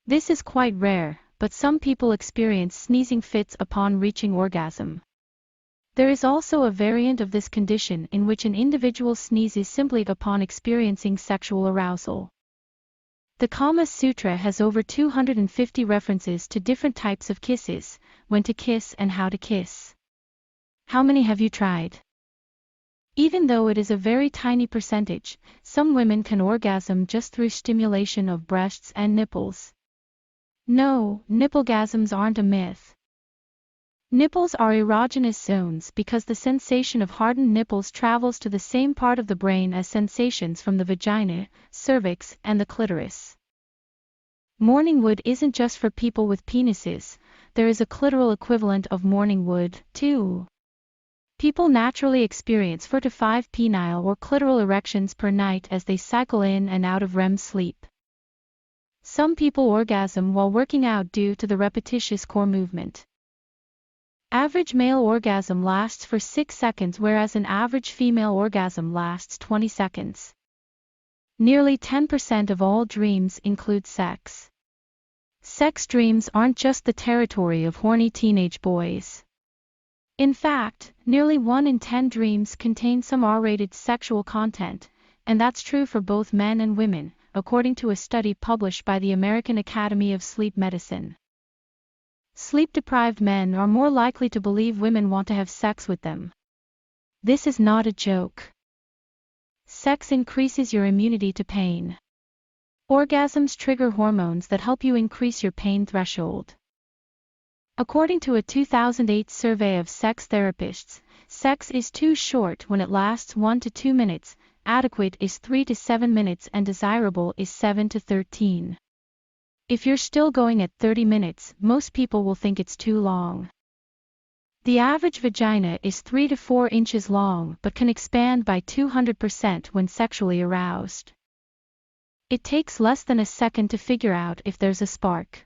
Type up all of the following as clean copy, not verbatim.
This is quite rare, but some people experience sneezing fits upon reaching orgasm. There is also a variant of this condition in which an individual sneezes simply upon experiencing sexual arousal. The Kama Sutra has over 250 references to different types of kisses, when to kiss and how to kiss. How many have you tried? Even though it is a very tiny percentage, some women can orgasm just through stimulation of breasts and nipples. No, nipplegasms aren't a myth. Nipples are erogenous zones because the sensation of hardened nipples travels to the same part of the brain as sensations from the vagina, cervix, and the clitoris. Morning wood isn't just for people with penises, there is a clitoral equivalent of morning wood, too. People naturally experience 4 to 5 penile or clitoral erections per night as they cycle in and out of REM sleep. Some people orgasm while working out due to the repetitious core movement. Average male orgasm lasts for 6 seconds whereas an average female orgasm lasts 20 seconds. Nearly 10% of all dreams include sex. Sex dreams aren't just the territory of horny teenage boys. In fact, nearly 1 in 10 dreams contain some R-rated sexual content, and that's true for both men and women, according to a study published by the American Academy of Sleep Medicine. Sleep-deprived men are more likely to believe women want to have sex with them. This is not a joke. Sex increases your immunity to pain. Orgasms trigger hormones that help you increase your pain threshold. According to a 2008 survey of sex therapists, sex is too short when it lasts 1 to 2 minutes, adequate is 3 to 7 minutes, and desirable is 7 to 13. If you're still going at 30 minutes, most people will think it's too long. The average vagina is 3 to 4 inches long but can expand by 200% when sexually aroused. It takes less than a second to figure out if there's a spark.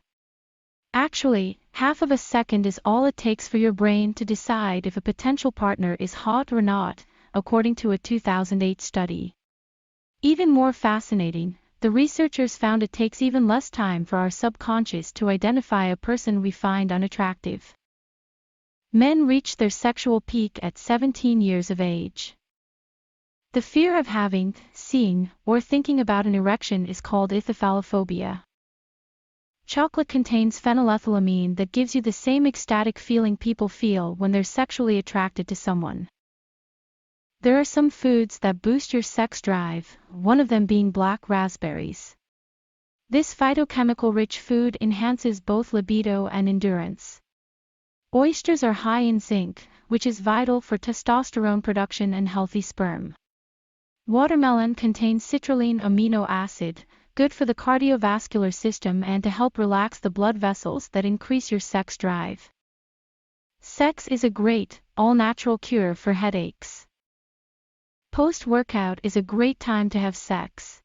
Actually, half of a second is all it takes for your brain to decide if a potential partner is hot or not, according to a 2008 study. Even more fascinating, the researchers found it takes even less time for our subconscious to identify a person we find unattractive. Men reach their sexual peak at 17 years of age. The fear of having, seeing, or thinking about an erection is called ithaphallophobia. Chocolate contains phenylethylamine that gives you the same ecstatic feeling people feel when they're sexually attracted to someone. There are some foods that boost your sex drive, one of them being black raspberries. This phytochemical-rich food enhances both libido and endurance. Oysters are high in zinc, which is vital for testosterone production and healthy sperm. Watermelon contains citrulline amino acid, good for the cardiovascular system and to help relax the blood vessels that increase your sex drive. Sex is a great, all-natural cure for headaches. Post-workout is a great time to have sex.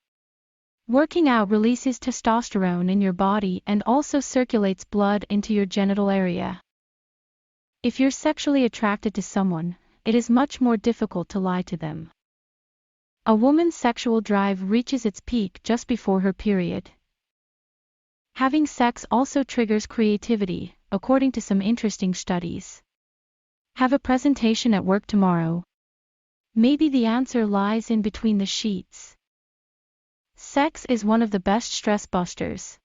Working out releases testosterone in your body and also circulates blood into your genital area. If you're sexually attracted to someone, it is much more difficult to lie to them. A woman's sexual drive reaches its peak just before her period. Having sex also triggers creativity, according to some interesting studies. Have a presentation at work tomorrow. Maybe the answer lies in between the sheets. Sex is one of the best stress busters.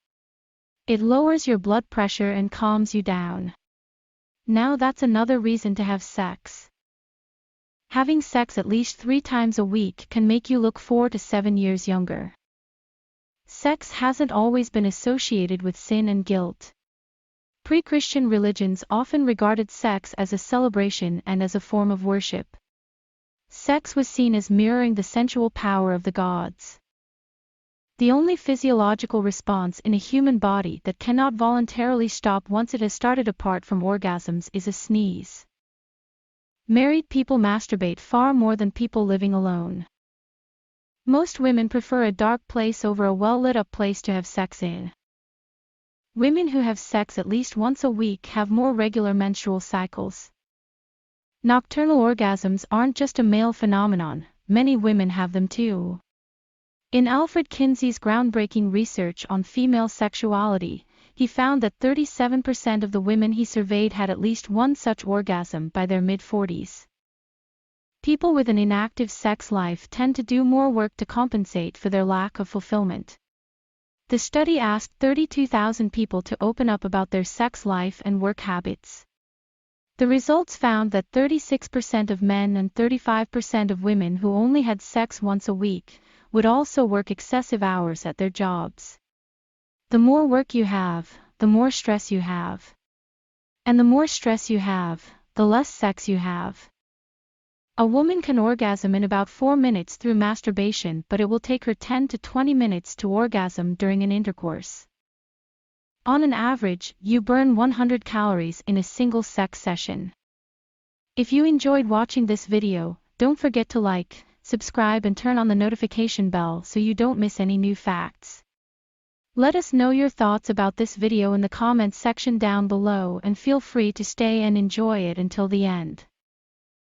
It lowers your blood pressure and calms you down. Now that's another reason to have sex. Having sex at least 3 times a week can make you look 4 to 7 years younger. Sex hasn't always been associated with sin and guilt. Pre-Christian religions often regarded sex as a celebration and as a form of worship. Sex was seen as mirroring the sensual power of the gods. The only physiological response in a human body that cannot voluntarily stop once it has started apart from orgasms is a sneeze. Married people masturbate far more than people living alone. Most women prefer a dark place over a well-lit-up place to have sex in. Women who have sex at least once a week have more regular menstrual cycles. Nocturnal orgasms aren't just a male phenomenon, many women have them too. In Alfred Kinsey's groundbreaking research on female sexuality, he found that 37% of the women he surveyed had at least one such orgasm by their mid-40s. People with an inactive sex life tend to do more work to compensate for their lack of fulfillment. The study asked 32,000 people to open up about their sex life and work habits. The results found that 36% of men and 35% of women who only had sex once a week would also work excessive hours at their jobs. The more work you have, the more stress you have. And the more stress you have, the less sex you have. A woman can orgasm in about 4 minutes through masturbation, but it will take her 10 to 20 minutes to orgasm during an intercourse. On an average, you burn 100 calories in a single sex session. If you enjoyed watching this video, don't forget to like, subscribe and turn on the notification bell so you don't miss any new facts. Let us know your thoughts about this video in the comments section down below and feel free to stay and enjoy it until the end.